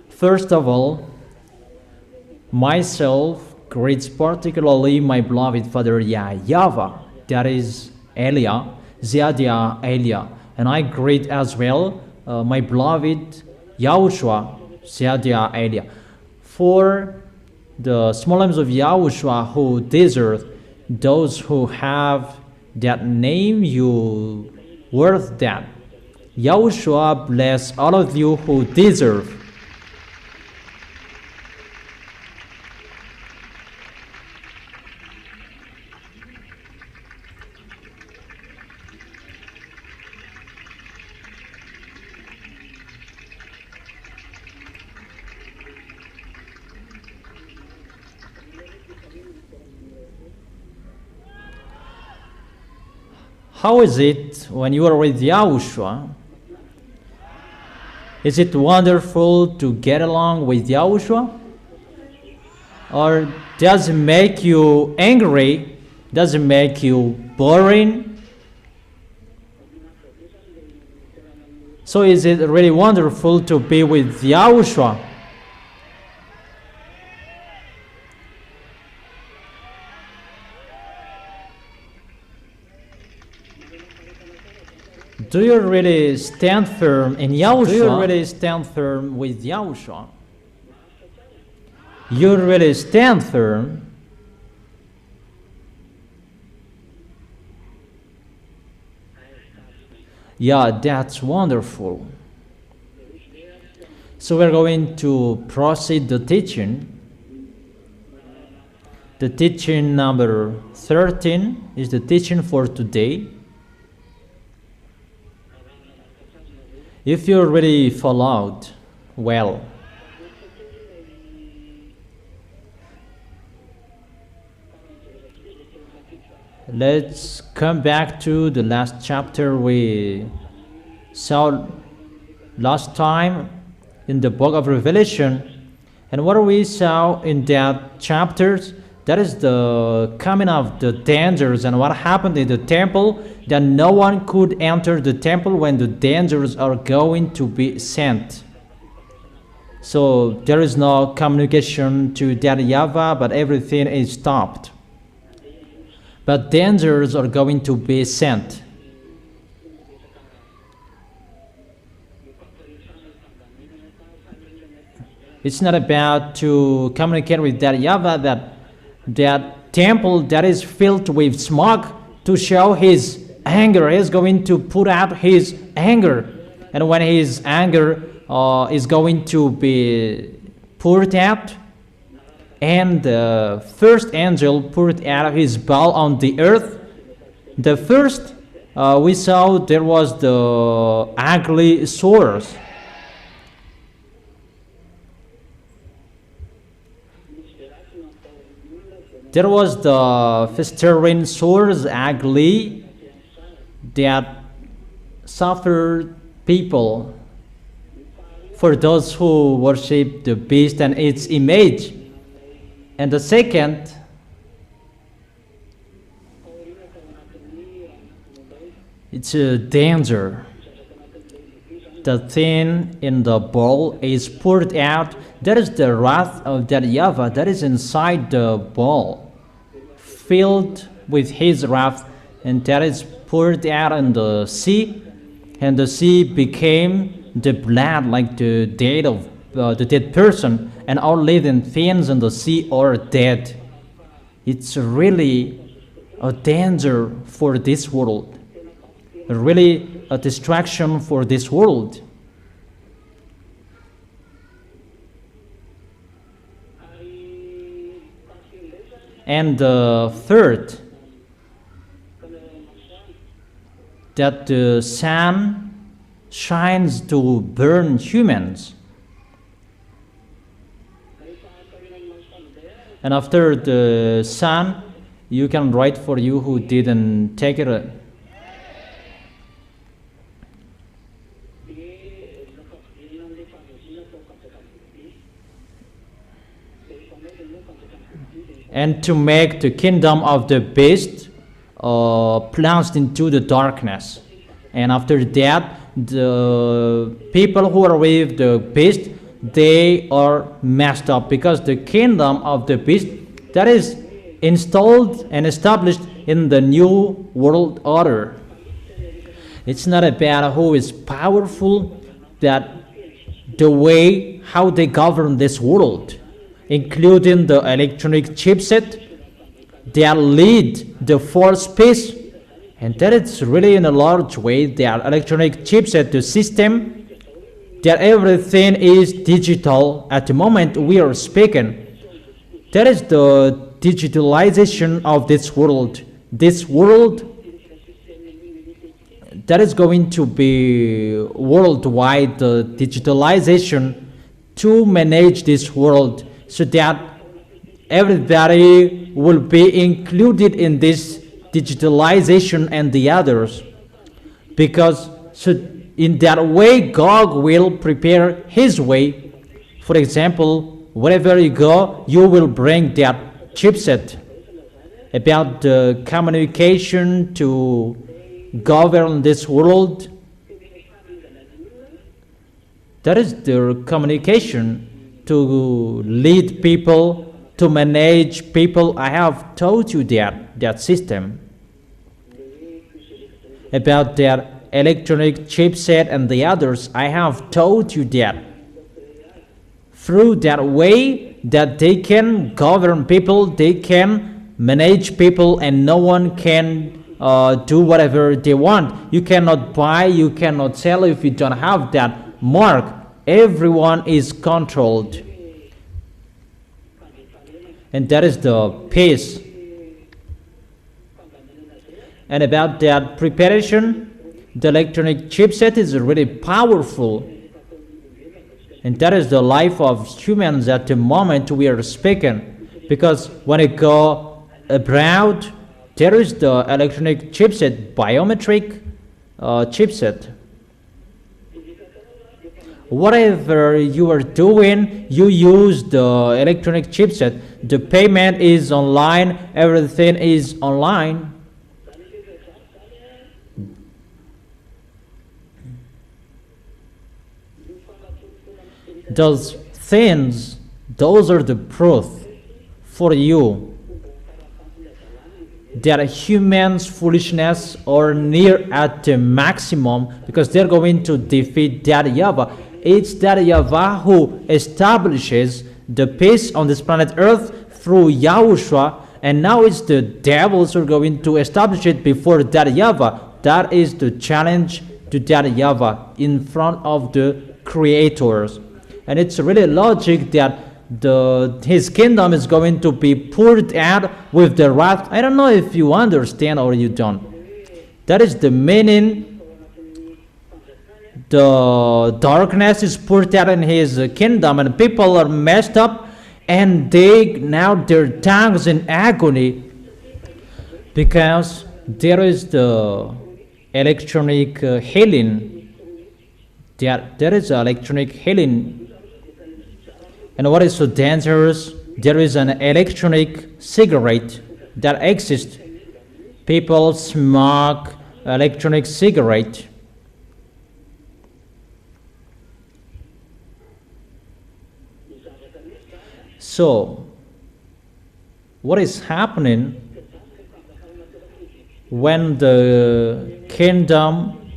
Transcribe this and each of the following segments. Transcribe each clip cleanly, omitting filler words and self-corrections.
First of all, myself greets particularly my beloved father YAHVAH, that is Elia, Ziadia Elia, and I greet as well my beloved YAHOSHUAH, Ziadia Elia. For the small names of YAHOSHUAH who deserve, those who have that name, you worth that. YAHOSHUAH bless all of you who deserve. How is it when you are with YAHOSHUAH? Is it wonderful to get along with YAHOSHUAH? Or does it make you angry? Does it make you boring? So is it really wonderful to be with YAHOSHUAH? Do you really stand firm in YAHOSHUAH? Do you really stand firm with YAHOSHUAH? You really stand firm? Yeah, that's wonderful. So we're going to proceed the teaching. The teaching number 13 is the teaching for today. If you already followed, well, let's come back to the last chapter we saw last time in the book of Revelation. And what we saw in that chapters, that is the coming of the dangers and what happened in the temple, that no one could enter the temple when the dangers are going to be sent. So there is no communication to that YAHVAH, but everything is stopped. But dangers are going to be sent. It's not about to communicate with that YAHVAH, that temple that is filled with smoke to show his anger. He's going to put out his anger, and when his anger is going to be poured out, and the first angel poured out his bowl on the earth. The first we saw there was the ugly sores. There was the festering sores, ugly, that suffered people for those who worship the beast and its image. And the second, it's a danger. The thing in the bowl is poured out. That is the wrath of that YAHVAH that is inside the bowl, filled with his wrath, and that is poured out in the sea, and the sea became the blood, like the dead person, and all living things in the sea are dead. It's really a danger for this world, really a distraction for this world. And the third, that the sun shines to burn humans. And after the sun, you can write for you who didn't take it. And to make the kingdom of the beast plunged into the darkness. And after that, the people who are with the beast, they are messed up, because the kingdom of the beast that is installed and established in the new world order. It's not about who is powerful, that the way how they govern this world, including the electronic chipset that lead the fourth peace, and that it's really in a large way their electronic chipset, the system, that everything is digital at the moment we are speaking. That is the digitalization of this world. This world that is going to be worldwide, the digitalization to manage this world, so that everybody will be included in this digitalization and the others. Because so in that way, God will prepare his way. For example, wherever you go, you will bring that chipset about the communication to govern this world. That is the communication to lead people, to manage people. I have told you that system about that electronic chipset and the others. I have told you that through that way that they can govern people, they can manage people, and no one can do whatever they want. You cannot buy, you cannot sell if you don't have that mark. Everyone is controlled, and that is the peace. And about that preparation, the electronic chipset is really powerful, and that is the life of humans at the moment we are speaking. Because when you go abroad, there is the electronic chipset, biometric chipset. Whatever you are doing, you use the electronic chipset. The payment is online, everything is online. Those things, those are the proof for you that humans' foolishness are near at the maximum, because they're going to defeat that YAHVAH. It's that YAHVAH who establishes the peace on this planet Earth through YAHOSHUA, and now it's the devils who are going to establish it before that YAHVAH. That is the challenge to that YAHVAH in front of the creators. And it's really logic that his kingdom is going to be poured out with the wrath. I don't know if you understand or you don't. That is the meaning. The darkness is poured out in his kingdom, and people are messed up, and now their tongues in agony, because there is the electronic healing. There is electronic healing. And what is so dangerous? There is an electronic cigarette that exists. People smoke electronic cigarette. So, what is happening when the kingdom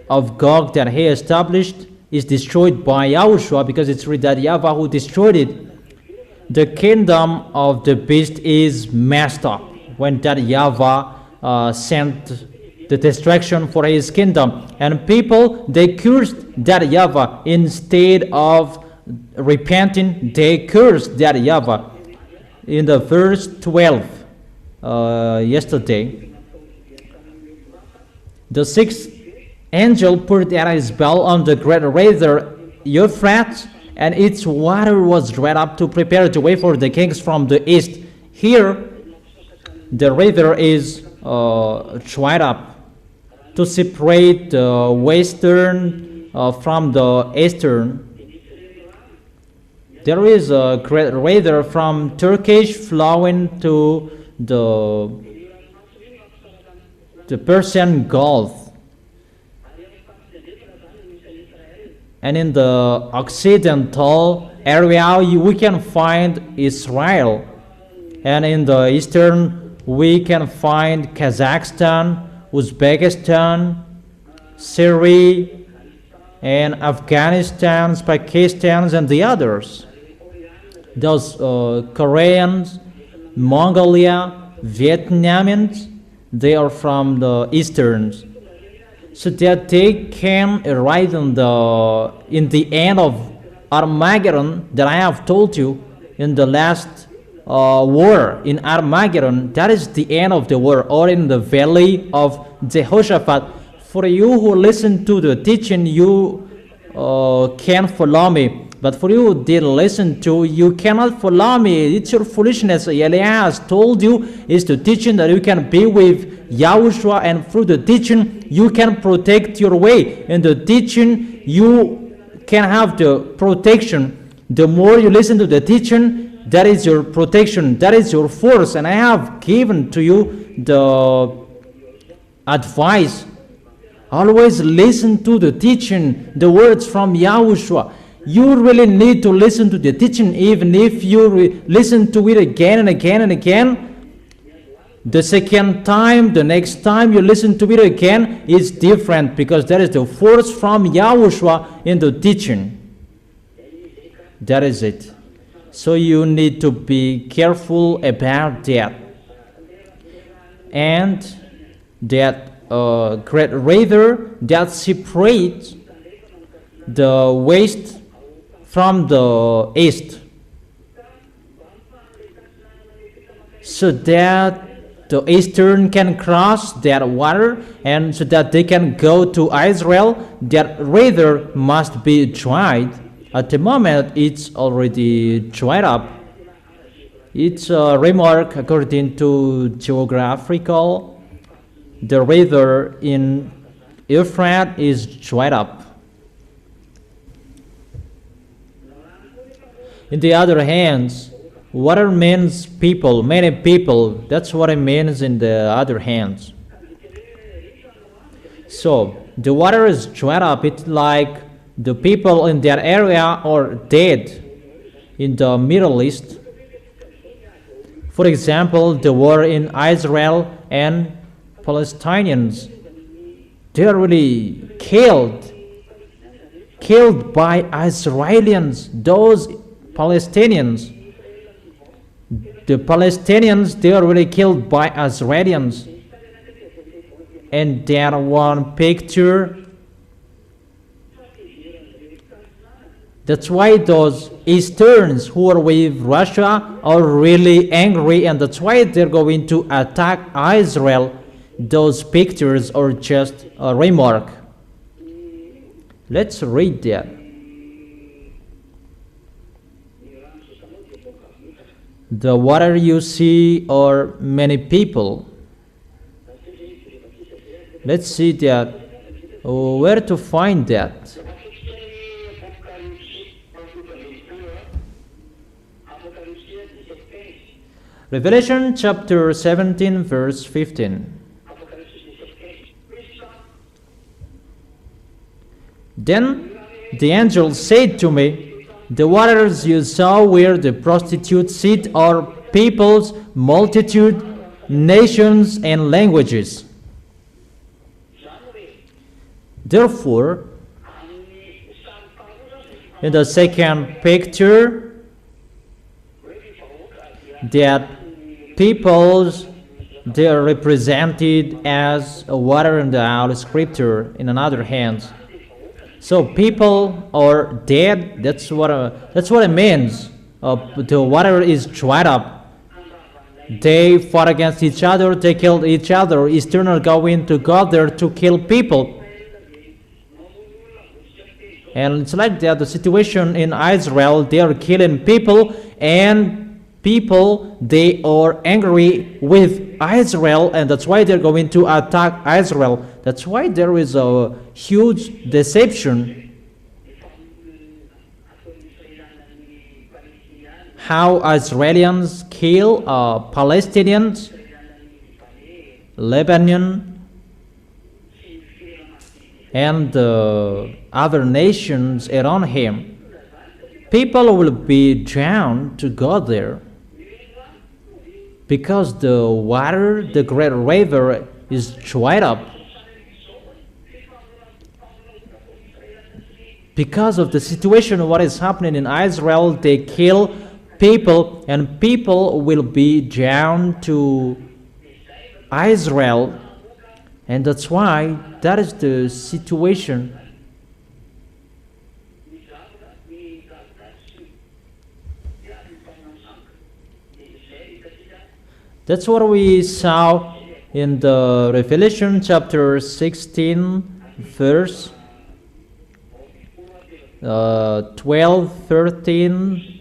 of Gog that he established is destroyed by YAHOSHUA, because it's really that YAHVAH who destroyed it? The kingdom of the beast is messed up when that YAHVAH sent the destruction for his kingdom, and people, they cursed that YAHVAH. Instead of repenting, they cursed that YAHVAH. In the verse 12 yesterday, the sixth angel poured out his bell on the great river Euphrates, and its water was dried up to prepare the way for the kings from the east. Here, the river is dried up to separate the western from the eastern. There is a great river from Turkish flowing to the Persian Gulf. And in the occidental area, we can find Israel. And in the eastern, we can find Kazakhstan, Uzbekistan, Syria, and Afghanistan, Pakistan, and the others. Those Koreans, Mongolia, Vietnamians, they are from the easterns, so that they can arrive in the end of Armageddon that I have told you in the last war in Armageddon. That is the end of the war, or in the valley of Jehoshaphat. For you who listen to the teaching, you can follow me. But for you who didn't listen to, you cannot follow me. It's your foolishness. Eliah has told you is the teaching that you can be with Yahushua, and through the teaching you can protect your way. In the teaching you can have the protection. The more you listen to the teaching, that is your protection, that is your force. And I have given to you the advice. Always listen to the teaching, the words from Yahushua. You really need to listen to the teaching. Even if you listen to it again and again and again, the second time, the next time you listen to it again, is different, because there is the force from Yahushua in the teaching. That is it. So you need to be careful about that. And that great river that separates the west from the east, so that the eastern can cross that water, and so that they can go to Israel. That river must be dried. At the moment, it's already dried up. It's a remark according to geographical. The river in Euphrates is dried up. In the other hand, water means people, many people. That's what it means in the other hand. So the water is dried up. It's like the people in that area are dead in the Middle East. For example, the war in Israel and Palestinians, they are really killed by Israelis. Those Palestinians, the Palestinians, they are really killed by Israelis. And that one picture, that's why those Easterns who are with Russia are really angry, and that's why they're going to attack Israel. Those pictures are just a remark. Let's read that. The water you see are many people. Let's see that. Where to find that? Revelation chapter 17 verse 15. Then the angel said to me, the waters you saw where the prostitutes sit are peoples, multitude, nations, and languages. Therefore, in the second picture, that peoples, they are represented as water in the Holy Scripture in another hand. So people are dead. That's what it means. The water is dried up. They fought against each other. They killed each other. Eastern are going to go there to kill people. And it's like that. The situation in Israel, they are killing people, and people, they are angry with Israel, and that's why they're going to attack Israel. That's why there is a huge deception. How Israelis kill Palestinians, Lebanon, and other nations around him. People will be drawn to go there because the water, the great river, is dried up. Because of the situation, what is happening in Israel, they kill people, and people will be drawn to Israel, and that's why that is the situation. That's what we saw in the Revelation chapter 16, verse 12, 13.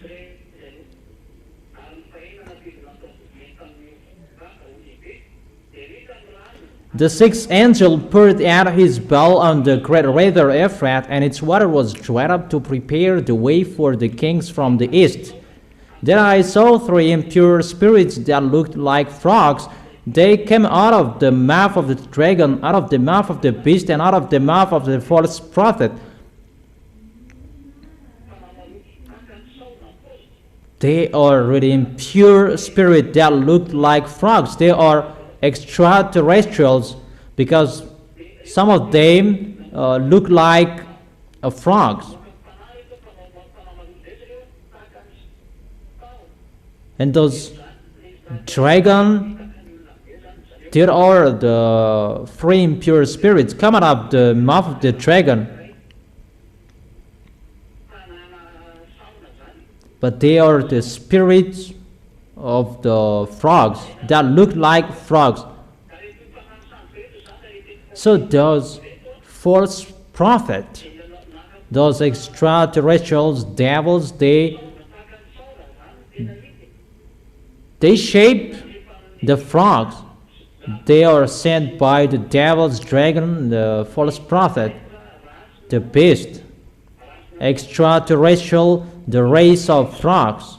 The sixth angel poured out his bowl on the great river Euphrates, and its water was dried up to prepare the way for the kings from the east. Then I saw three impure spirits that looked like frogs. They came out of the mouth of the dragon, out of the mouth of the beast, and out of the mouth of the false prophet. They are really impure spirits that look like frogs. They are extraterrestrials because some of them look like frogs. And those dragon, there are the three impure spirits coming out of the mouth of the dragon. But they are the spirits of the frogs that look like frogs. So those false prophets, those extraterrestrials, devils, they shape the frogs. They are sent by the devil's dragon, the false prophet, the beast, extraterrestrial, the race of frogs.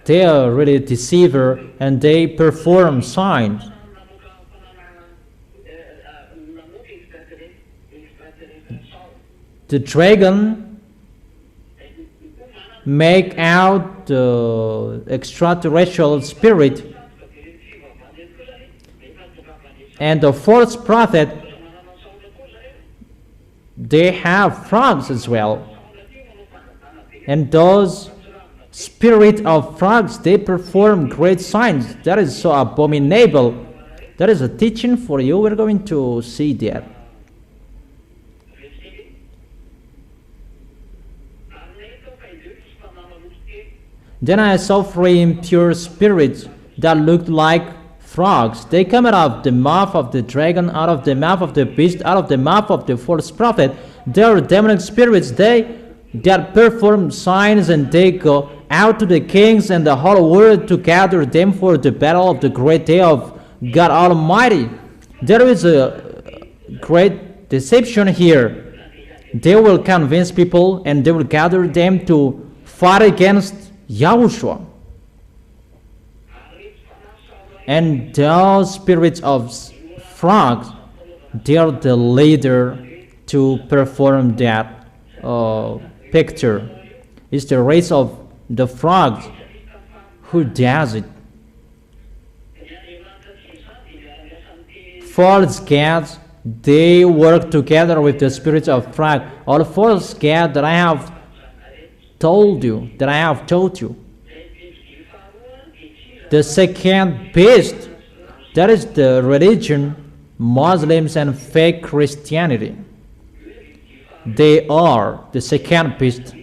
They are really deceiver, and they perform signs. The dragon make out the extraterrestrial spirit, and the false prophet, they have frogs as well. And those spirit of frogs, they perform great signs. That is so abominable. That is a teaching for you. We're going to see that. Then I saw three impure spirits that looked like frogs. They come out of the mouth of the dragon, out of the mouth of the beast, out of the mouth of the false prophet. They are demonic spirits. That perform signs, and they go out to the kings and the whole world to gather them for the battle of the great day of God Almighty. There is a great deception here. They will convince people, and they will gather them to fight against YAHOSHUA. And those spirits of frogs, they are the leader to perform that picture. It's the race of the frogs who does it. False gods, they work together with the spirits of frog. All false gods that I have told you, The second beast, that is the religion, Muslims and fake Christianity. They are the second beast,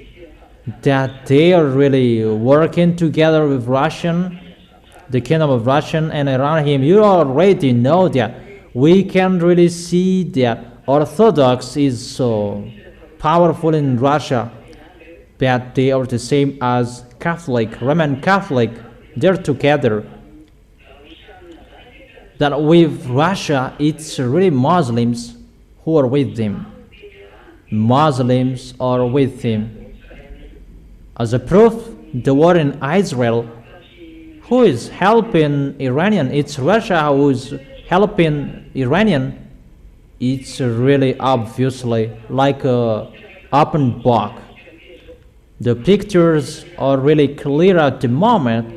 that they are really working together with the kingdom of Russia and around him. You already know that. We can really see that Orthodox is so powerful in Russia, but they are the same as Catholic, Roman Catholic. They're together. That with Russia, it's really Muslims who are with them. Muslims are with him. As a proof, the war in Israel, who is helping Iranian? It's Russia who is helping Iranian. it's really obviously like a open book. The pictures are really clear at the moment.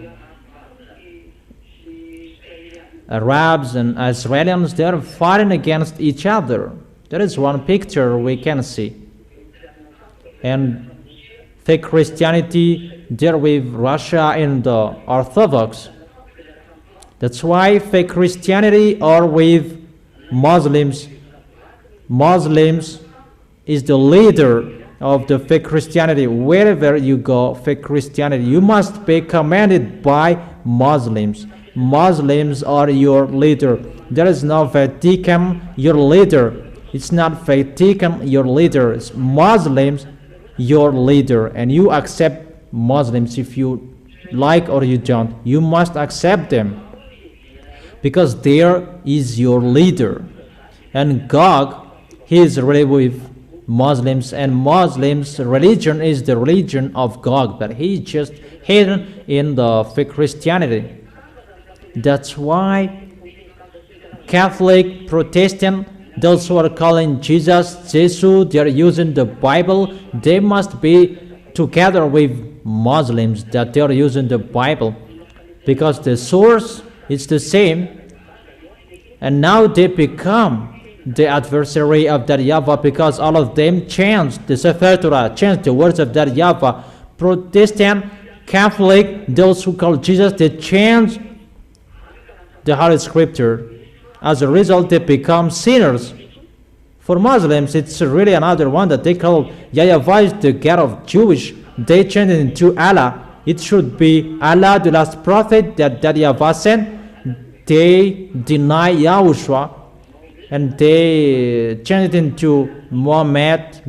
Arabs and Israelis, they are fighting against each other. That is one picture we can see. And fake Christianity there with Russia and the Orthodox. That's why fake Christianity are with Muslims. Muslims is the leader of the fake Christianity. Wherever you go, fake Christianity, you must be commanded by Muslims. Muslims are your leader. There is no Vatican, your leader. It's not Vatican, your leader. It's Muslims, your leader. And you accept Muslims if you like or you don't. You must accept them because there is your leader. And God, he is really with Muslims, and Muslims' religion is the religion of God, but he is just hidden in the fake Christianity. That's why Catholic, Protestant, those who are calling Jesus, Jesus, they are using the Bible, they must be together with Muslims that they are using the Bible, because the source is the same, and now they become the adversary of that YAHVAH because all of them changed the Sefer Torah, changed the words of that YAHVAH. Protestant, Catholic, those who call Jesus, they changed the Holy Scripture. As a result, they become sinners. For Muslims, it's really another one that they call YAHVAH is the God of Jewish. They changed it into Allah. It should be Allah, the last prophet that YAHVAH sent. They deny YAHOSHUA and they changed it into Muhammad.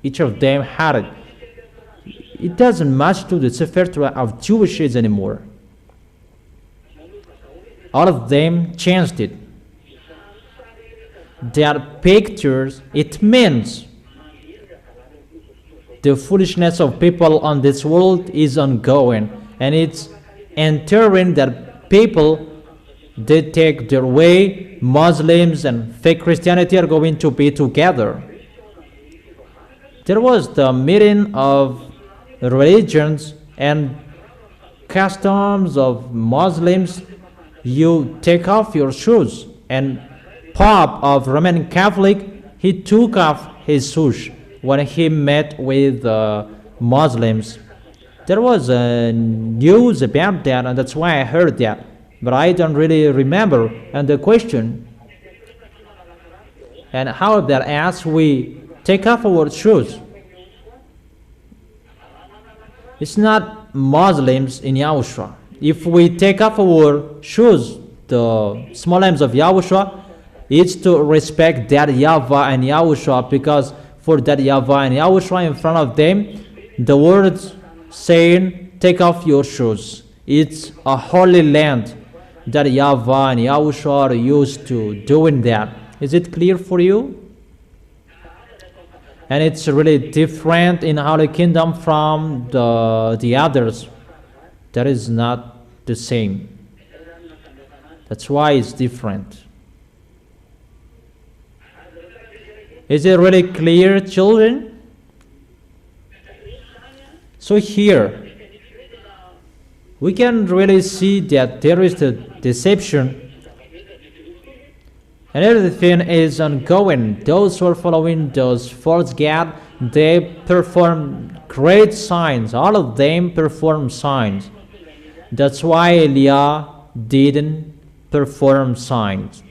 Each of them had it. It doesn't match to the Sefer Torah of Jewishes anymore. All of them changed it. Their pictures, it means the foolishness of people on this world is ongoing, and it's entering that people, they take their way. Muslims and fake Christianity are going to be together. There was the meeting of religions and customs of Muslims. You take off your shoes, and Pope of Roman Catholic, he took off his shoes when he met with Muslims. There was news about that, and that's why I heard that, but I don't really remember. And the question, and how about as we take off our shoes? It's not Muslims in YAHOSHUA. If we take off our shoes, the small names of YAHOSHUA, it's to respect that YAHVAH and YAHOSHUA, because for that YAHVAH and YAHOSHUA in front of them, the words saying, take off your shoes. It's a holy land that YAHVAH and YAHOSHUA are used to doing that. Is it clear for you? And it's really different in Holy Kingdom from the others. That is not the same. That's why it's different. Is it really clear, children? So here, we can really see that there is the deception, and everything is ongoing. Those who are following those false gods, they perform great signs. All of them perform signs. That's why Elijah didn't perform signs.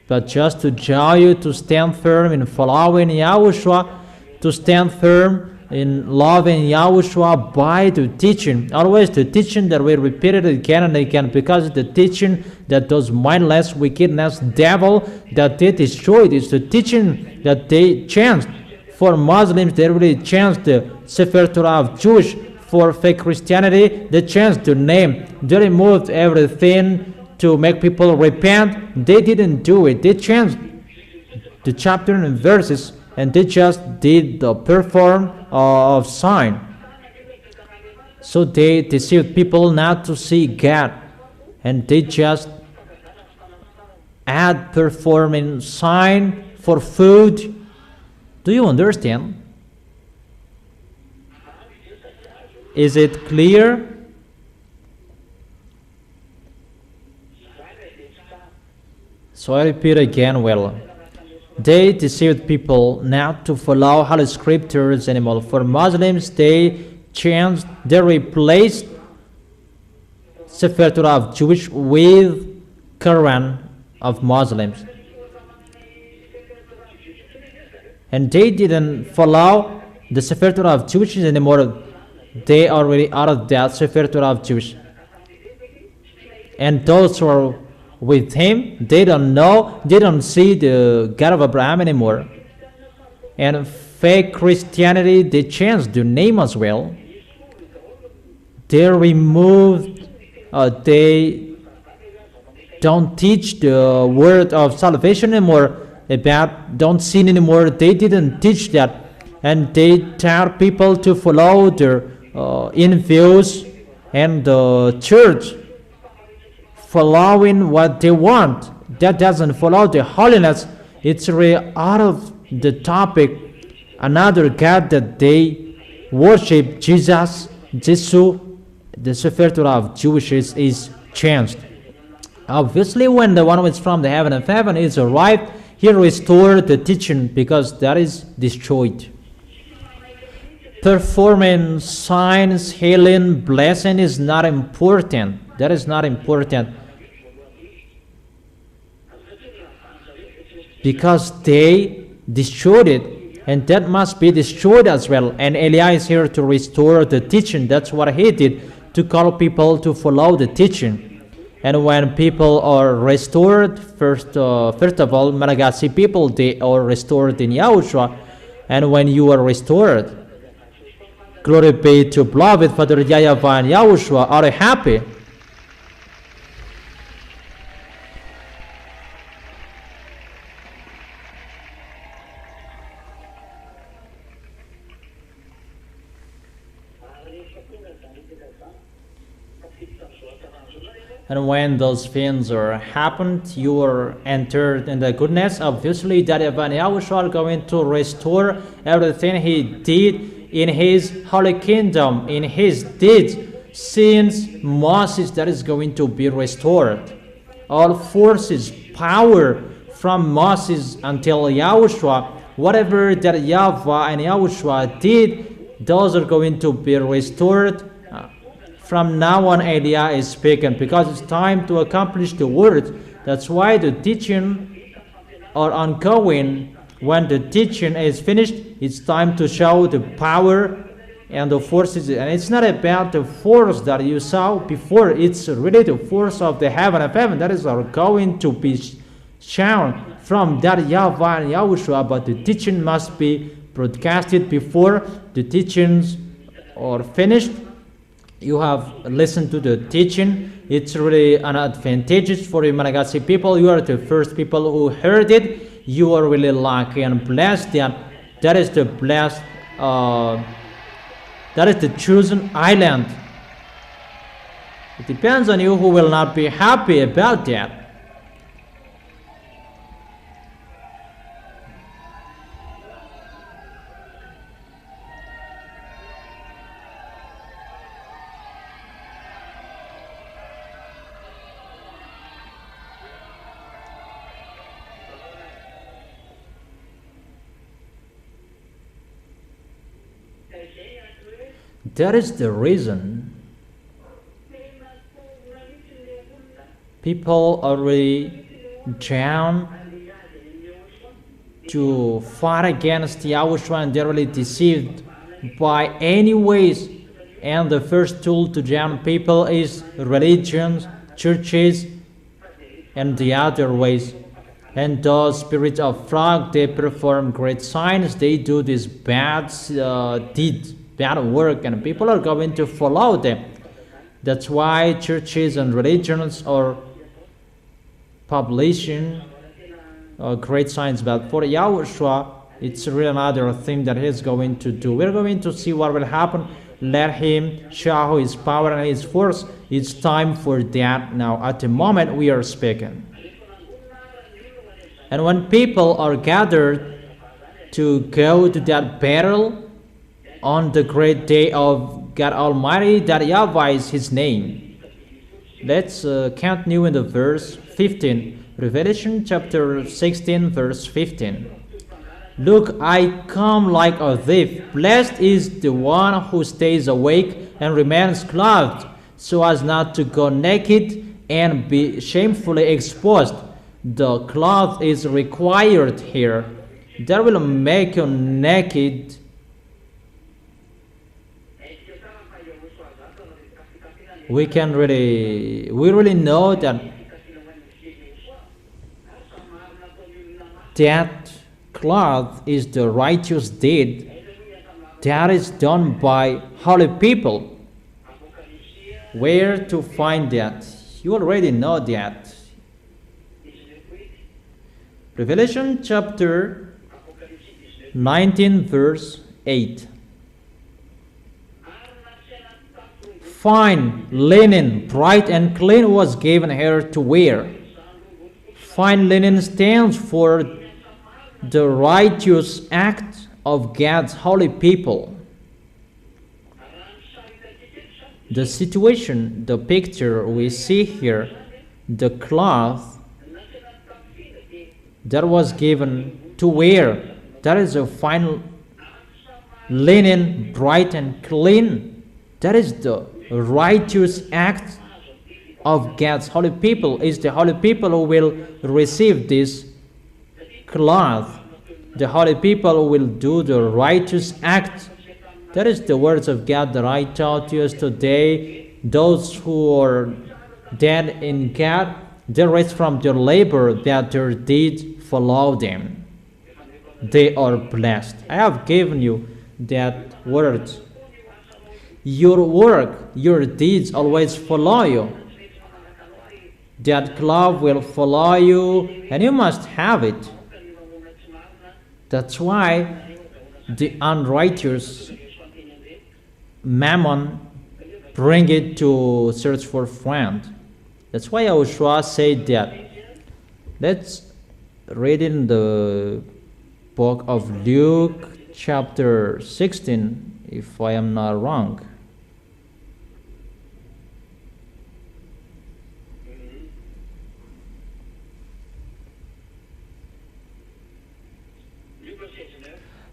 But just to draw you to stand firm in following YAHOSHUA, to stand firm in loving YAHOSHUA by the teaching. Always the teaching that we repeated again and again, because the teaching that those mindless, wickedness, devil that they destroyed is the teaching that they changed. For Muslims, they really changed the Sefer Torah of Jewish. For fake Christianity, they changed the name. They removed everything to make people repent. They didn't do it. They changed the chapter and verses, and they just did the perform of sign. So they deceived people not to see God, and they just at performing sign for food. Do you understand? Is it clear? So I repeat again, well, they deceived people not to follow Holy Scriptures anymore. For Muslims, they replaced Sefer Torah of Jewish with Quran of Muslims. And they didn't follow the Sefer Torah of Jewish anymore. They are already out of that Sefer Torah of Jewish. And those who are with him, they don't know, they don't see the God of Abraham anymore. And fake Christianity, they changed the name as well. They removed, they don't teach the word of salvation anymore, about don't sin anymore. They didn't teach that. And they tell people to follow their in-views and the church following what they want. That doesn't follow the holiness. It's really out of the topic. Another God that they worship, Jesus, the Sefer Torah of Jewish is changed. Obviously, when the one who is from the heaven of heaven is arrived, he restored the teaching because that is destroyed. Performing signs, healing, blessing is not important. That is not important. Because they destroyed it, and that must be destroyed as well. And Eliah is here to restore the teaching. That's what he did, to call people to follow the teaching. And when people are restored, first of all, Malagasy people, they are restored in Yahushua. And when you are restored, glory be to beloved Father YAHVAH and YAHOSHUA are happy. And when those things are happened, you are entered in the goodness. Obviously, that YAHVAH and YAHOSHUA are going to restore everything he did in his holy kingdom, in his deeds. Since Moses, that is going to be restored. All forces, power from Moses until Yahushua, whatever that YAHVAH and YAHOSHUA did, those are going to be restored. From now on, Eliah is speaking because it's time to accomplish the word. That's why the teaching are ongoing. When the teaching is finished, it's time to show the power and the forces. And it's not about the force that you saw before. It's really the force of the heaven of heaven that is going to be shown from that YAHVAH and YAHOSHUA. But the teaching must be broadcasted before the teachings are finished. You have listened to the teaching. It's really an advantage for the Malagasy people. You are the first people who heard it. You are really lucky and blessed. That is the blessed, that is the chosen island. It depends on you who will not be happy about that. That is the reason people are really down to fight against Yahushua, and they're really deceived by any ways. And the first tool to drown people is religions, churches, and the other ways. And those spirits of frog, they perform great signs. They do this bad deeds, bad work, and people are going to follow them. That's why churches and religions are publishing great signs. But for Yahushua, it's really another thing that he's going to do. We're going to see what will happen. Let him show his power and his force. It's time for that now. At the moment we are speaking. And when people are gathered to go to that battle on the great day of God Almighty, that YAHVAH is His name. Let's continue in the verse 15. Revelation chapter 16, verse 15. Look, I come like a thief. Blessed is the one who stays awake and remains clothed, so as not to go naked and be shamefully exposed. The cloth is required here. That will make you naked. We really know that cloth is the righteous deed that is done by holy people. Where to find that? You already know that. Revelation chapter 19, verse 8. Fine linen, bright and clean, was given her to wear. Fine linen stands for the righteous act of God's holy people. The situation, the picture we see here, the cloth that was given to wear, that is a fine linen, bright and clean. That is the righteous act of God's holy people. Is the holy people who will receive this cloth. The holy people who will do the righteous act. That is the words of God that I taught you today. Those who are dead in God, they rest from their labor, that their deeds follow them. They are blessed. I have given you that word. Your work, your deeds always follow you. That cloth will follow you, and you must have it. That's why the unrighteous mammon bring it to search for friend. That's why YAHOSHUA said that. Let's read in the book of Luke chapter 16, if I am not wrong.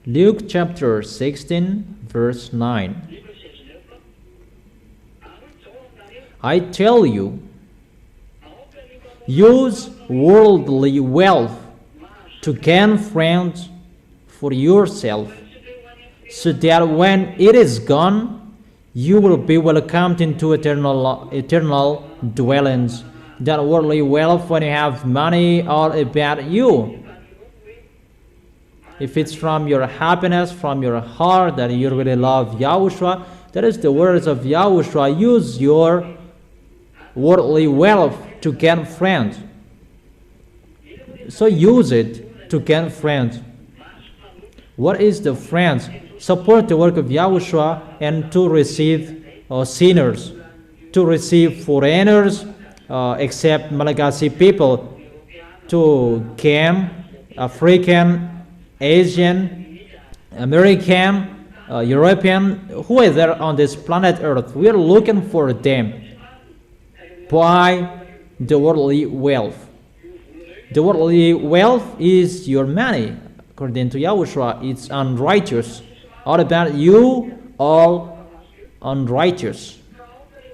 Luke chapter 16, verse 9. I tell you, use worldly wealth to gain friends for yourself, so that when it is gone, you will be welcomed into eternal dwellings. That worldly wealth, when you have money, all about you. If it's from your happiness, from your heart, that you really love YAHOSHUA, that is the words of YAHOSHUA. Use your worldly wealth to gain friends. So use it to gain friends. What is the friends? Support the work of YAHOSHUA and to receive sinners, to receive foreigners, except Malagasy people, to gain African, Asian, American, European, who is there on this planet Earth. We are looking for them. Buy the worldly wealth. The worldly wealth is your money. According to YAHOSHUA, it's unrighteous. All about you, all unrighteous.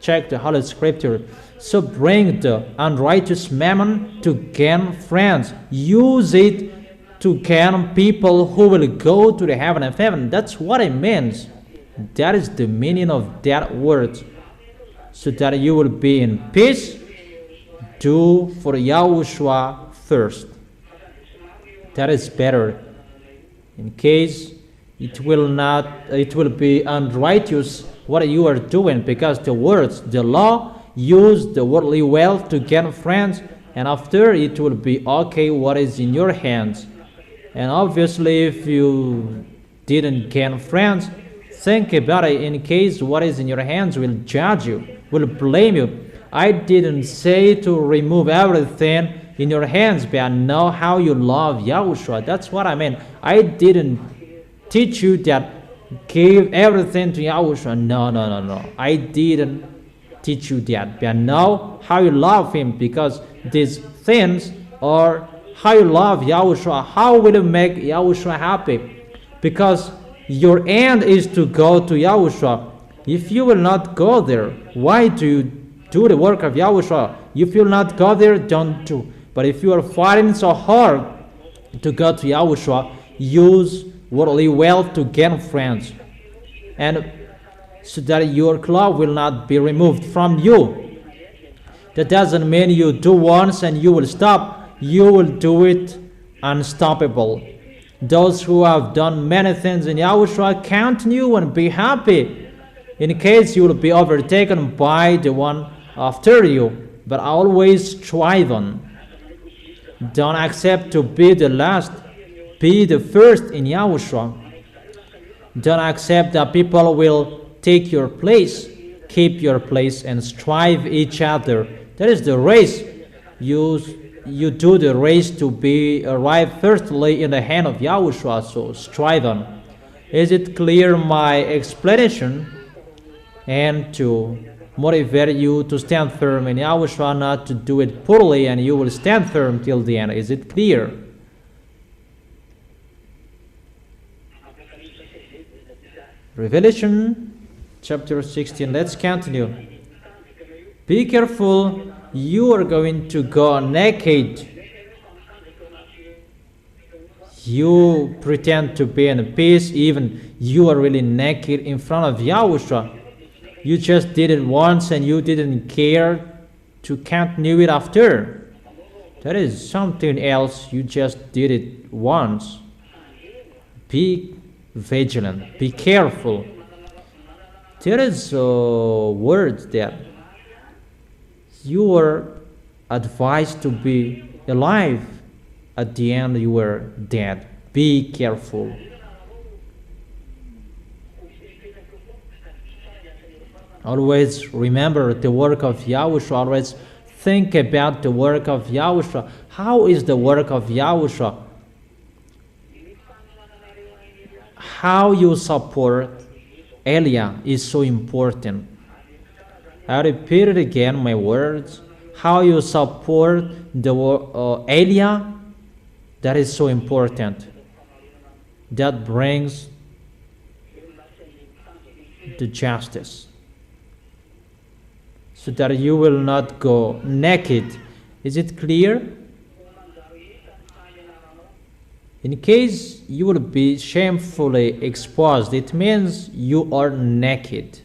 Check the Holy Scripture. So bring the unrighteous mammon to gain friends. Use it to gain people who will go to the heaven of heaven. That's what it means. That is the meaning of that word. So that you will be in peace, do for YAHOSHUA first. That is better. In case it will be unrighteous what you are doing, because the words, the law, use the worldly wealth to gain friends, and after it will be okay what is in your hands. And obviously, if you didn't gain friends, think about it. In case what is in your hands will judge you, will blame you. I didn't say to remove everything in your hands, but I know how you love Yahushua. That's what I mean. I didn't teach you that give everything to Yahushua. No. I didn't teach you that. But I know how you love him, because these things are how you love Yahushua. How will you make Yahushua happy? Because your end is to go to Yahushua. If you will not go there, why do you do the work of Yahushua? If you will not go there, don't do. But if you are fighting so hard to go to Yahushua, use worldly wealth to gain friends, and so that your cloth will not be removed from you. That doesn't mean you do once and you will stop. You will do it unstoppable. Those who have done many things in Yahushua, continue and be happy, in case you will be overtaken by the one after you. But always strive on. Don't accept to be the last. Be the first in Yahushua. Don't accept that people will take your place. Keep your place and strive each other. That is the race. You do the race to be arrived firstly in the hand of Yahushua. So strive on. Is it clear my explanation? And to motivate you to stand firm in Yahushua, not to do it poorly, and you will stand firm till the end. Is it clear? Revelation chapter 16. Let's continue. Be careful. You are going to go naked. You pretend to be in peace, even you are really naked in front of Yahushua. You just did it once and you didn't care to continue it after. That is something else. You just did it once. Be vigilant. Be careful. There is a word that you are advised to be alive. At the end you were dead. Be careful. Always remember the work of Yahushua. Always think about the work of Yahushua. How is the work of Yahushua? How you support Elia is so important. I repeat it again, my words. How you support the Elia, that is so important. That brings the justice. So that you will not go naked. Is it clear? In case you will be shamefully exposed, it means you are naked.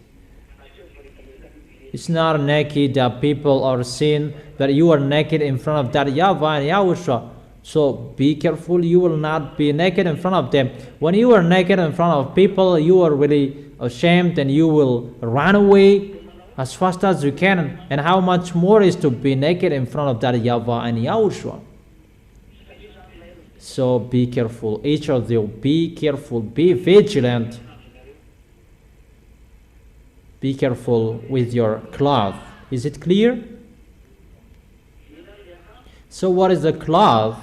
It's not naked that people are seeing, but you are naked in front of that YAHVAH and Yahushua. So be careful, you will not be naked in front of them. When you are naked in front of people, you are really ashamed and you will run away as fast as you can. And how much more is to be naked in front of that YAHVAH and Yahushua. So be careful, each of you, be careful, be vigilant. Be careful with your cloth. Is it clear? So what is the cloth?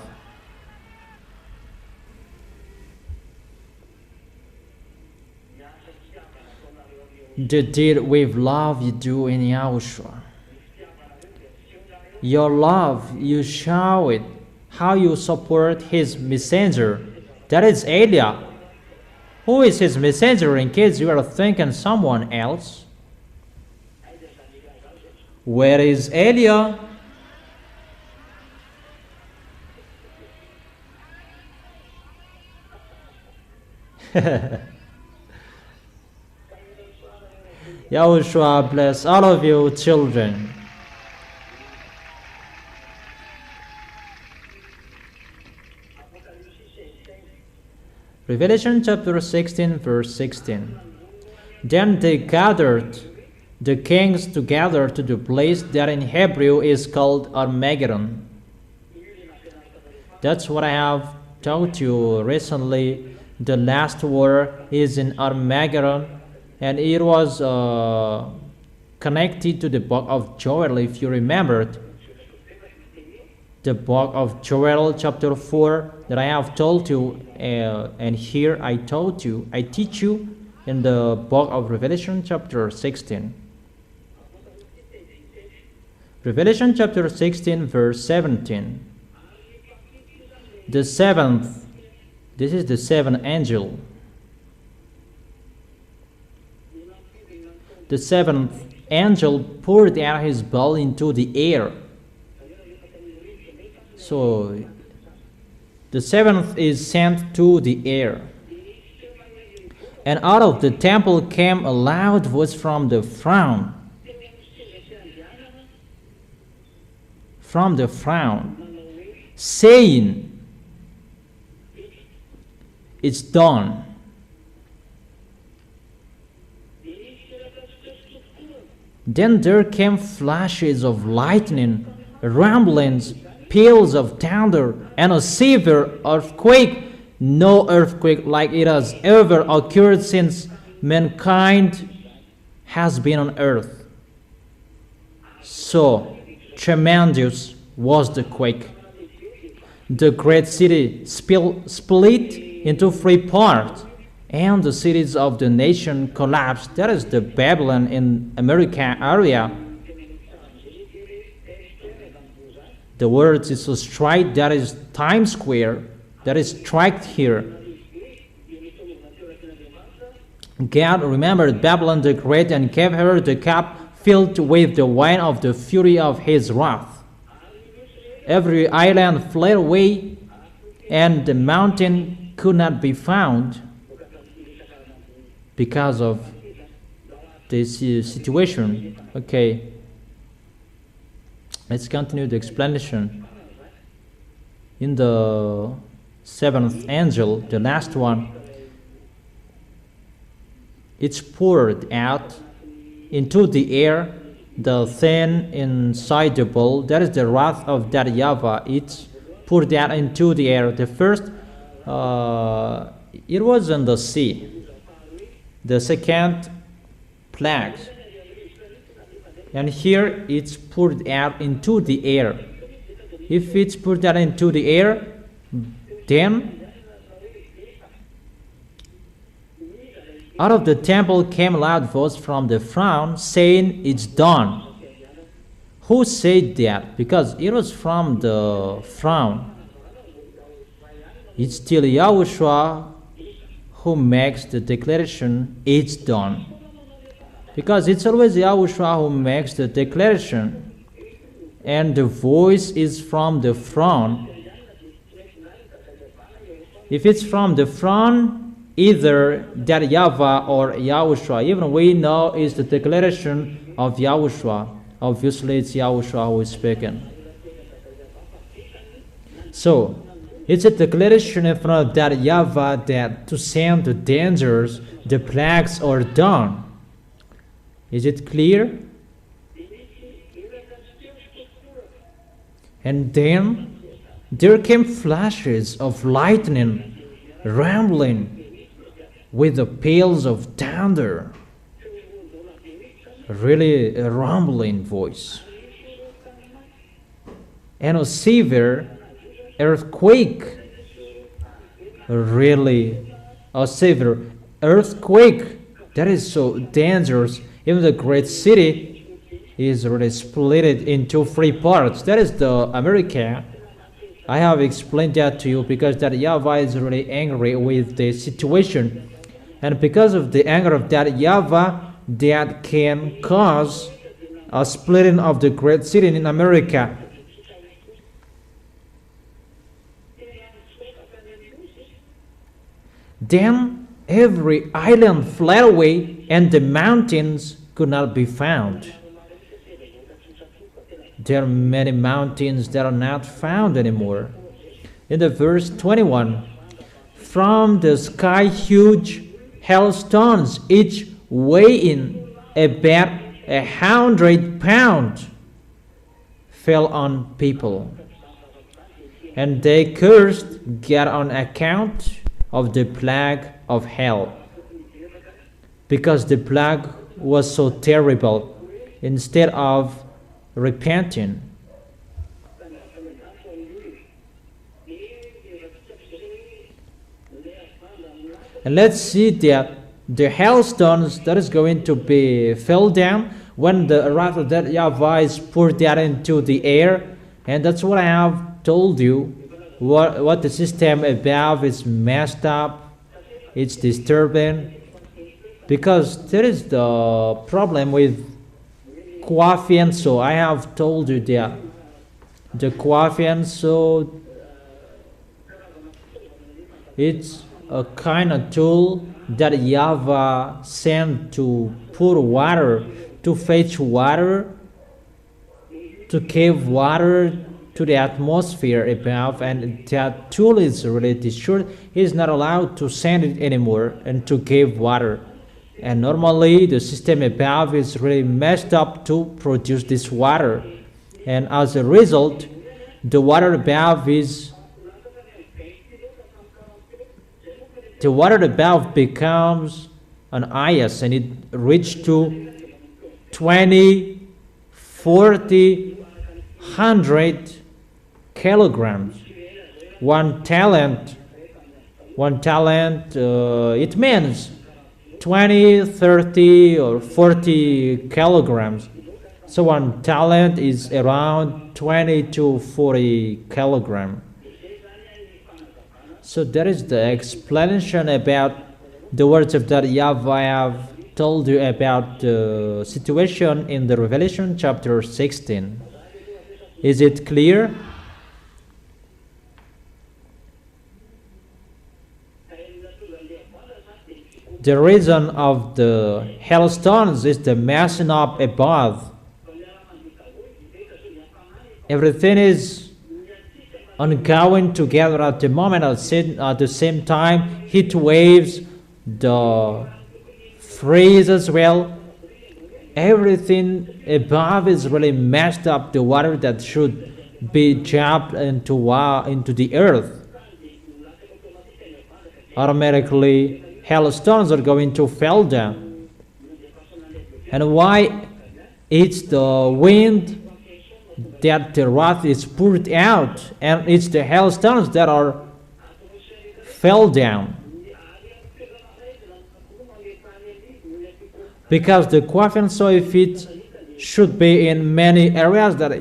The deed with love you do in Yahushua. Your love, you show it. How you support his messenger. That is Elia. Who is his messenger, in case you are thinking someone else? Where is Elia? Yahushua bless all of you children. Revelation chapter 16 verse 16. Then they gathered the kings together to the place that in Hebrew is called Armageddon. That's what I have taught you recently. The last war is in Armageddon, and it was connected to the book of Joel, if you remembered. the book of Joel chapter 4 that I have told you, and here I teach you in the book of Revelation chapter 16. Revelation chapter 16 verse 17. The seventh, this is the seventh angel. The seventh angel poured out his bowl into the air. So the seventh is sent to the air. And out of the temple came a loud voice from the throne. From the throne, saying, "It's done." Then there came flashes of lightning, rumblings, peals of thunder, and a severe earthquake. No earthquake like it has ever occurred since mankind has been on earth. So tremendous was the quake. The great city split into 3 parts, and the cities of the nation collapsed. That is the Babylon in America area. The word is a strike, that is Times Square, that is striked here. God remembered Babylon the Great and gave her the cup filled with the wine of the fury of his wrath. Every island fled away, and the mountain could not be found because of this situation. Okay, let's continue the explanation. In the seventh angel, the last one, it's poured out into the air, the thing inside the bowl, that is the wrath of that YAHVAH. It's poured out into the air. The first, it was in the sea. The second, plague. And here it's poured out into the air. If it's poured out into the air, then out of the temple came a loud voice from the throne saying, "It's done." Who said that? Because it was from the throne. It's still YAHOSHUA who makes the declaration, "It's done." Because it's always YAHOSHUA who makes the declaration, and the voice is from the throne. If it's from the throne, either that YAHVAH or YAHOSHUA, even we know is the declaration of YAHOSHUA. Obviously, it's YAHOSHUA who is speaking. So, it's a declaration in front of that YAHVAH that to send the dangers, the plagues are done. Is it clear? And then there came flashes of lightning, rumbling, with the peals of thunder. Really a rumbling voice. And a severe earthquake. Really a severe earthquake. That is so dangerous. Even the great city is really split into 3 parts. That is the America. I have explained that to you because that YAHVAH is really angry with the situation. And because of the anger of that YAHVAH, that can cause a splitting of the great city in America. Then every island fled away, and the mountains could not be found. There are many mountains that are not found anymore. In the verse 21, from the sky huge hailstones, each weighing about 100 pounds, fell on people, and they cursed God on account of the plague of hell, because the plague was so terrible. Instead of repenting, And let's see that the hailstones that is going to be fell down when the wrath of that YAHVAH is poured out into the air. And that's what I have told you. What the system above is messed up. It's disturbing. Because there is the problem with Kwafianso. I have told you that the Kwafianso, it's a kind of tool that YAHVAH sent to pour water, to fetch water, to give water to the atmosphere above, and that tool is really destroyed. He is not allowed to send it anymore and to give water. And normally the system above is really messed up to produce this water. And as a result, the water above becomes an ice, and it reached to 20, 40, 100 kilograms. One talent, it means 20, 30 or 40 kilograms. So one talent is around 20 to 40 kilograms. So that is the explanation about the words of that YAHVAH I have told you about the situation in the Revelation chapter 16. Is it clear? The reason of the hailstones is the messing up above. Everything is ongoing together at the moment. At the same time, heat waves, the freeze as well. Everything above is really messed up. The water that should be dropped into the earth, automatically hailstones are going to fall down. And why? It's the wind that the wrath is poured out, and it's the hailstones that are fell down. Because the Kwafian, so if it should be in many areas that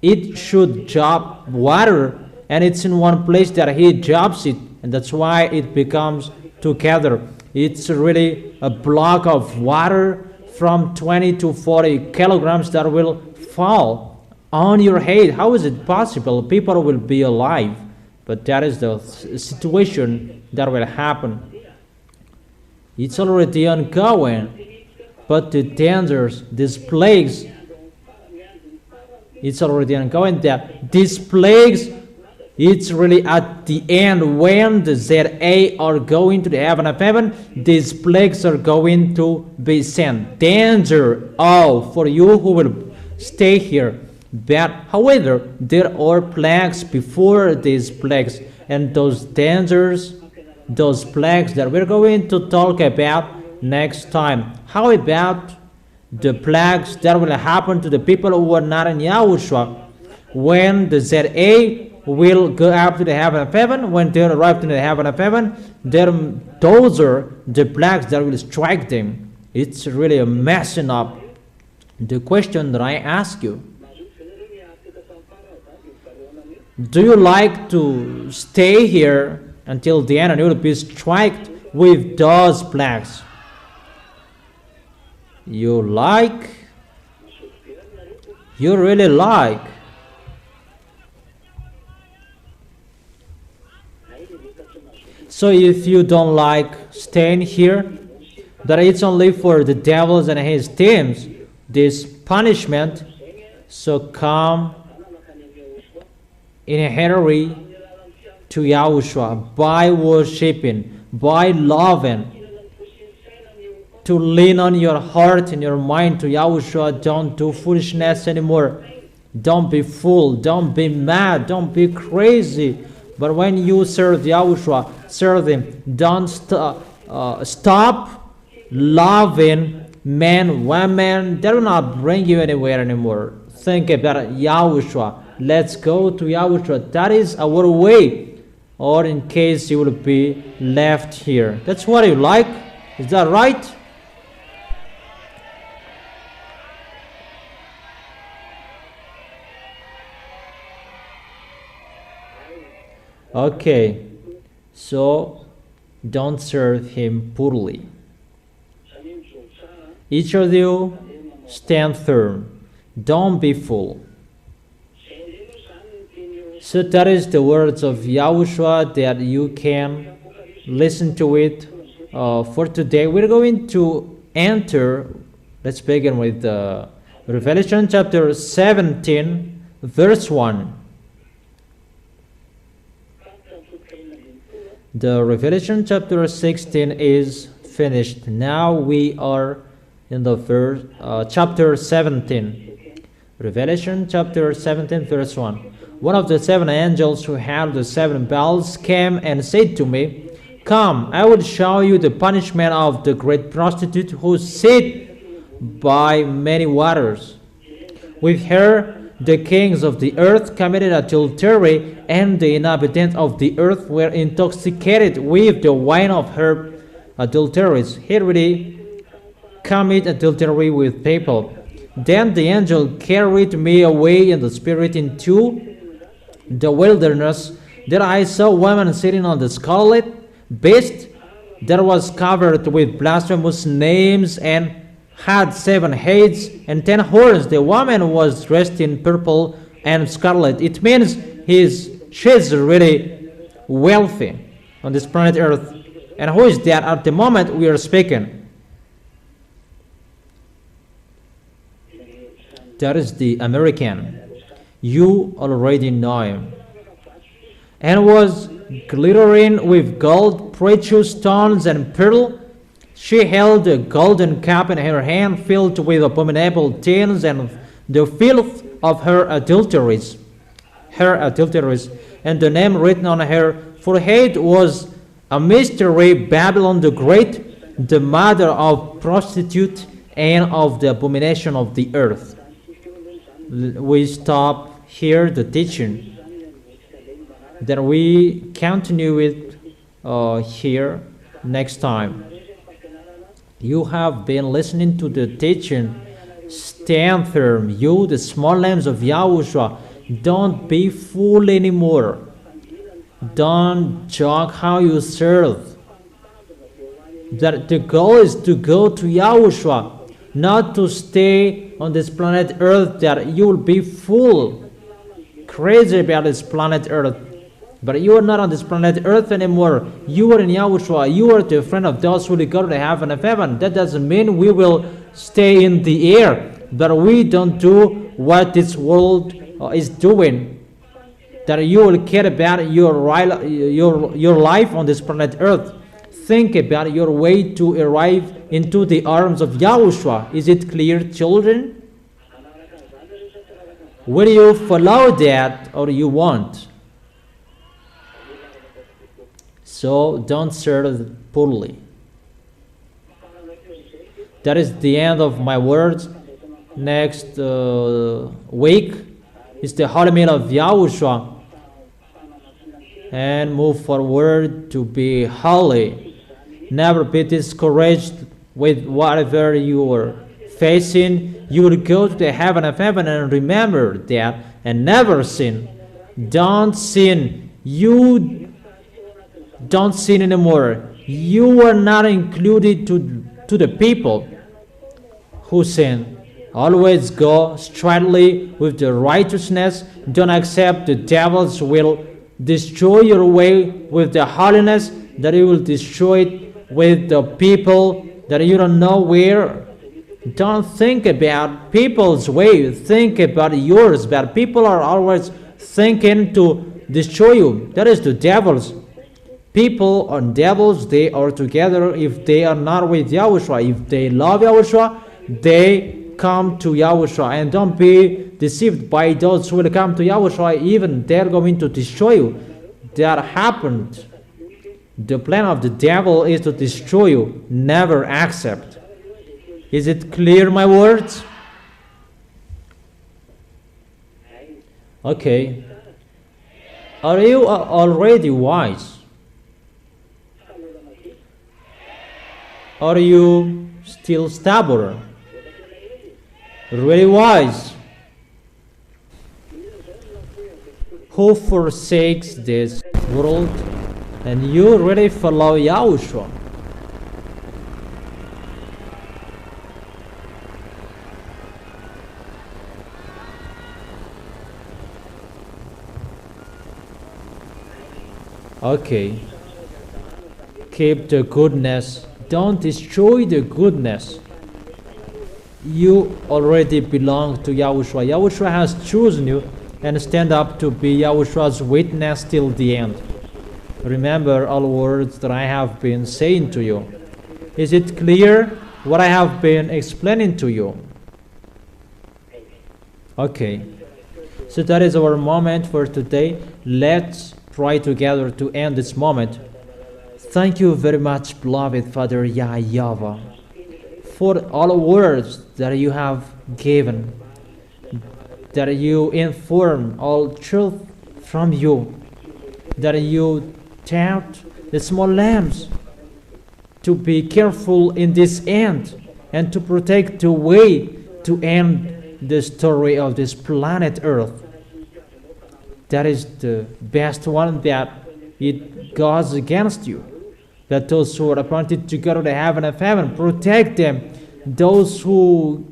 it should drop water, and it's in one place that he drops it, and that's why it becomes together. It's really a block of water from 20 to 40 kilograms that will fall on your head. How is it possible? People will be alive, but that is the situation that will happen. It's already ongoing, but the dangers, these plagues, it's already ongoing. That these plagues, it's really at the end when the ZA are going to the heaven of heaven, these plagues are going to be sent. Danger, for you who will stay here. But however, there are plagues before these plagues, and those dangers, those plagues that we're going to talk about next time. How about the plagues that will happen to the people who are not in Yahushua when the ZA will go up to the heaven of heaven? When they arrive to the heaven of heaven, those are the plagues that will strike them. It's really a messing up. The question that I ask you, do you like to stay here until the end and you will be struck with those plagues? You like? You really like? So if you don't like staying here, that it's only for the devils and his teams, this punishment, so come in a hurry to Yahushua by worshiping, by loving, to lean on your heart and your mind to Yahushua. Don't do foolishness anymore. Don't be fool. Don't be mad. Don't be crazy. But when you serve Yahushua, serve Him. Don't stop loving men, women. They will not bring you anywhere anymore. Think about Yahushua. let's go to Yahushua. That is our way. Or in case you will be left here. That's what you like. Is that right? Okay. So don't serve him poorly. Each of you stand firm. Don't be fooled. So that is the words of Yahushua that you can listen to it for today. We're going to enter, let's begin with Revelation chapter 17, verse 1. The Revelation chapter 16 is finished. Now we are in the verse, chapter 17. Revelation chapter 17, verse 1. One of the seven angels who had the seven bells came and said to me, "Come, I will show you the punishment of the great prostitute who sat by many waters. With her the kings of the earth committed adultery, and the inhabitants of the earth were intoxicated with the wine of her adulteries. He really commit adultery with people." Then the angel carried me away in the spirit into the wilderness. There I saw a woman sitting on the scarlet beast that was covered with blasphemous names and had 7 heads and 10 horns. The woman was dressed in purple and scarlet. It means she's really wealthy on this planet Earth. And who is that at the moment we are speaking? That is the American. You already know him. And was glittering with gold, precious stones, and pearl. She held a golden cup in her hand filled with abominable things and the filth of her adulteries. And the name written on her forehead was a mystery, Babylon the Great, the mother of prostitute and of the abomination of the earth. We stop here the teaching. Then we continue it here next time. You have been listening to the teaching. Stand firm. You, the small lambs of Yahushua, don't be fooled anymore. Don't joke how you serve. That the goal is to go to Yahushua, not to stay on this planet Earth, that you will be full, crazy about this planet Earth. But you are not on this planet Earth anymore. You are in Yahushua. You are the friend of those who will go to the heaven of heaven. That doesn't mean we will stay in the air, but we don't do what this world is doing. That you will care about your life on this planet Earth. Think about your way to arrive into the arms of Yahushua. Is it clear, children? Will you follow that or you won't? So don't serve poorly. That is the end of my words. Next week is the Holy Meal of Yahushua. And move forward to be holy. Never be discouraged with whatever you are facing. You will go to the heaven of heaven, and remember that, and never sin. Don't sin. You don't sin anymore. You are not included to the people who sin. Always go straightly with the righteousness. Don't accept the devil's will. Destroy your way with the holiness, that you will destroy it with the people that you don't know where. Don't think about people's way. Think about yours. But people are always thinking to destroy you. That is the devil's. People and devils, they are together if they are not with Yahushua. If they love Yahushua, they come to Yahushua. And don't be deceived by those who will come to Yahushua, even they're going to destroy you. That happened. The plan of the devil is to destroy you. Never accept. Is it clear, my words? Okay. Are you already wise? Are you still stubborn? Really wise? Who forsakes this world and you really follow Yahushua? Okay. Keep the goodness. Don't destroy the goodness. You already belong to Yahushua. Yahushua has chosen you and stand up to be Yahushua's witness till the end. Remember all words that I have been saying to you. Is it clear what I have been explaining to you? Okay. So that is our moment for today. Let's pray together to end this moment. Thank you very much, beloved Father YAHVAH, for all words that you have given, that you inform all truth from you, that you taught the small lambs to be careful in this end and to protect the way to end the story of this planet Earth. That is the best one, that it goes against you. That those who are appointed to go to the heaven of heaven, protect them. Those who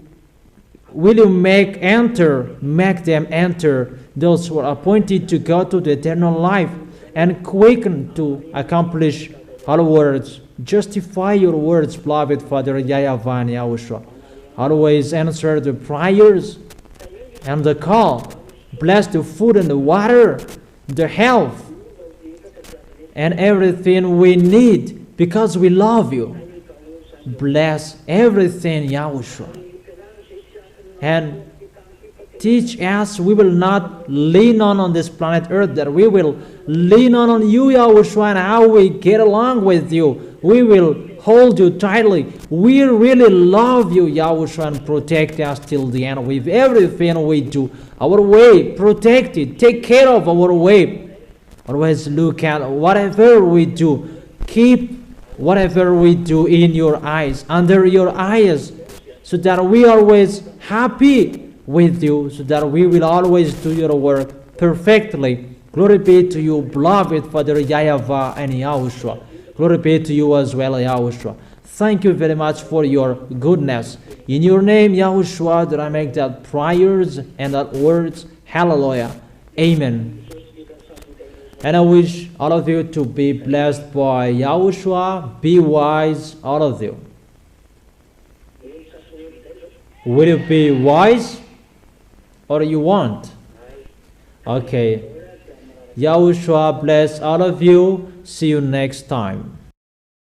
will you make them enter. Those who are appointed to go to the eternal life, and quicken to accomplish all words. Justify your words, beloved Father YAHVAH and YAHOSHUA. Always answer the prayers and the call. Bless the food and the water, the health, and everything we need because we love you. Bless everything, Yahushua. And teach us, we will not lean on this planet Earth, that we will lean on you, Yahushua, and how we get along with you. We will hold you tightly. We really love you, Yahushua, and protect us till the end with everything we do. Our way, protect it. Take care of our way. Always look at whatever we do. Keep whatever we do in your eyes, under your eyes, so that we are always happy with you, so that we will always do your work perfectly. Glory be to you, beloved Father YAHVAH and YAHOSHUA. Glory be to you as well, YAHOSHUA. Thank you very much for your goodness. In your name, YAHOSHUA, that I make that prayers and that words. Hallelujah. Amen. And I wish all of you to be blessed by YAHOSHUA. Be wise, all of you. Will you be wise or you want? Okay. YAHOSHUA bless all of you. See you next time.